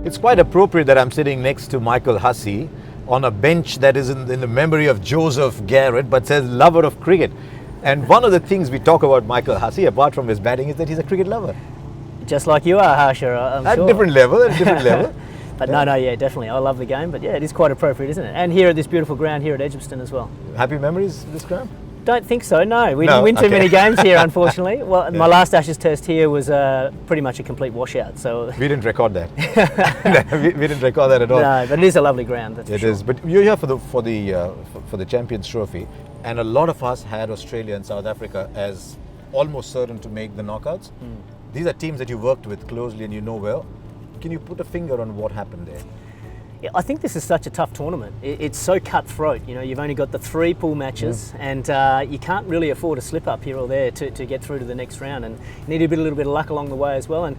It's quite appropriate that I'm sitting next to Michael Hussey on a bench that is in the memory of Joseph Garrett, but says lover of cricket. And one of the things we talk about Michael Hussey, apart from his batting, is that he's a cricket lover. Just like you are, Harsha, I'm At sure. different level, at different level. But no, definitely. I love the game, but yeah, it is quite appropriate, isn't it? And here at this beautiful ground here at Edgbaston as well. Happy memories of this ground? Don't think so, no. We didn't win too many games here, unfortunately. Well, my last Ashes test here was pretty much a complete washout. So we didn't record that. we didn't record that at all. No, but it is a lovely ground, that's for sure. It is, but you're here for the Champions Trophy, and a lot of us had Australia and South Africa as almost certain to make the knockouts. These are teams that you worked with closely and you know well. Can you put a finger on what happened there? Yeah, I think this is such a tough tournament. It's so cutthroat. You know, you've only got the 3 pool matches, and you can't really afford a slip up here or there to get through to the next round. And you need a little bit of luck along the way as well. And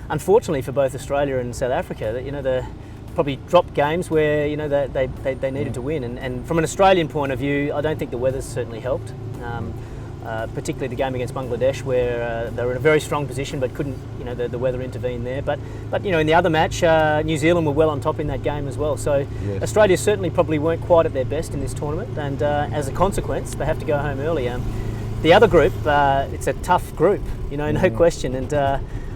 unfortunately for both Australia and South Africa, you know, they probably dropped games where they needed to win. And from an Australian point of view, I don't think the weather's certainly helped. Particularly the game against Bangladesh, where they were in a very strong position but couldn't, the weather intervened there. But in the other match, New Zealand were well on top in that game as well. So yes. Australia certainly probably weren't quite at their best in this tournament, and as a consequence, they have to go home early. The other group, it's a tough group, no question. And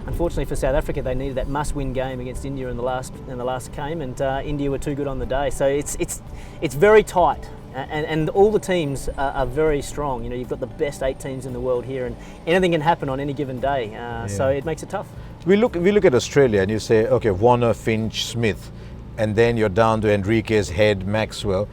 unfortunately for South Africa, they needed that must-win game against India in the last game, and India were too good on the day. So it's very tight. And all the teams are very strong. You've got the best 8 teams in the world here, and anything can happen on any given day. So it makes it tough. We look at Australia, and you say, okay, Warner, Finch, Smith, and then you're down to Enriquez, Head, Maxwell.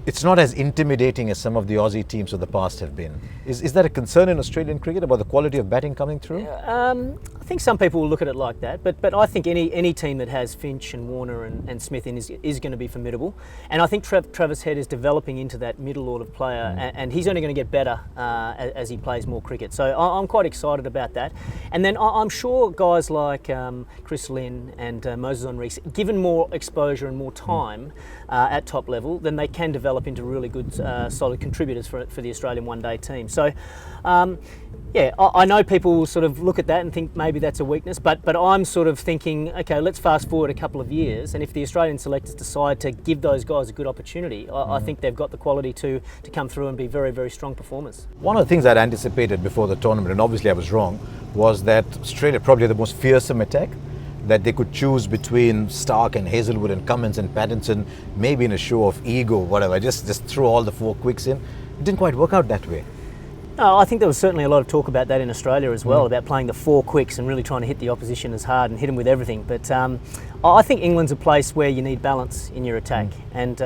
It's not as intimidating as some of the Aussie teams of the past have been. Is that a concern in Australian cricket about the quality of batting coming through? I think some people will look at it like that, but I think any team that has Finch and Warner and Smith in is going to be formidable. And I think Travis Head is developing into that middle order player, and he's only going to get better as he plays more cricket. So I'm quite excited about that. And then I'm sure guys like Chris Lynn and Moses Henriques, given more exposure and more time at top level, then they can develop into really good, solid contributors for the Australian one-day team. So, I know people will sort of look at that and think maybe that's a weakness, but I'm sort of thinking, okay, let's fast forward a couple of years, and if the Australian selectors decide to give those guys a good opportunity, I think they've got the quality to come through and be very, very strong performers. One of the things I'd anticipated before the tournament, and obviously I was wrong, was that Australia probably had the most fearsome attack, that they could choose between Stark and Hazelwood and Cummins and Pattinson, maybe in a show of ego, whatever, just throw all the 4 quicks in. It didn't quite work out that way. No, I think there was certainly a lot of talk about that in Australia as well, about playing the 4 quicks and really trying to hit the opposition as hard and hit them with everything. But I think England's a place where you need balance in your attack. And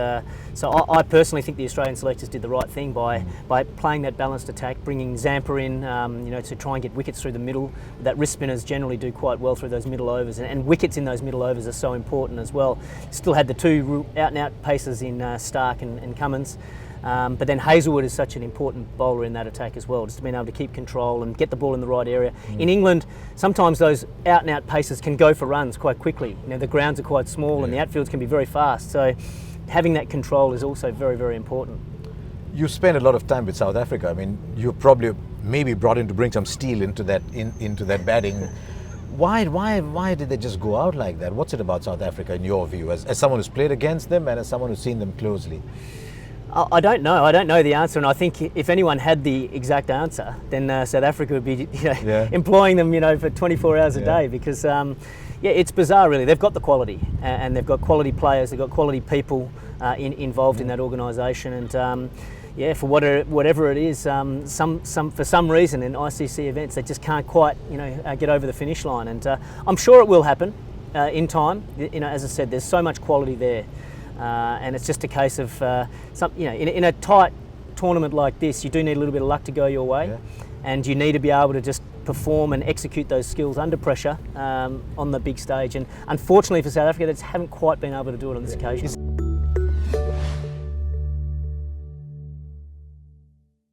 so I personally think the Australian selectors did the right thing by playing that balanced attack, bringing Zampa in, to try and get wickets through the middle. That wrist spinners generally do quite well through those middle overs, and wickets in those middle overs are so important as well. Still had the 2 out-and-out pacers in Stark and Cummins. But then Hazelwood is such an important bowler in that attack as well, just being able to keep control and get the ball in the right area. In England, sometimes those out-and-out pacers can go for runs quite quickly. The grounds are quite small and the outfields can be very fast, so having that control is also very, very important. You spent a lot of time with South Africa. I mean, you're probably maybe brought in to bring some steel into that batting. Why did they just go out like that? What's it about South Africa in your view, as someone who's played against them and as someone who's seen them closely? I don't know. I don't know the answer, and I think if anyone had the exact answer, then South Africa would be, employing them, for 24 hours a day. Because, it's bizarre, really. They've got the quality, and they've got quality players. They've got quality people involved in that organisation, and for whatever it is, for some reason in ICC events, they just can't quite, get over the finish line. And I'm sure it will happen in time. As I said, there's so much quality there. And it's just a case of, in a tight tournament like this, you do need a little bit of luck to go your way, and you need to be able to just perform and execute those skills under pressure on the big stage. And unfortunately for South Africa, they just haven't quite been able to do it on this occasion.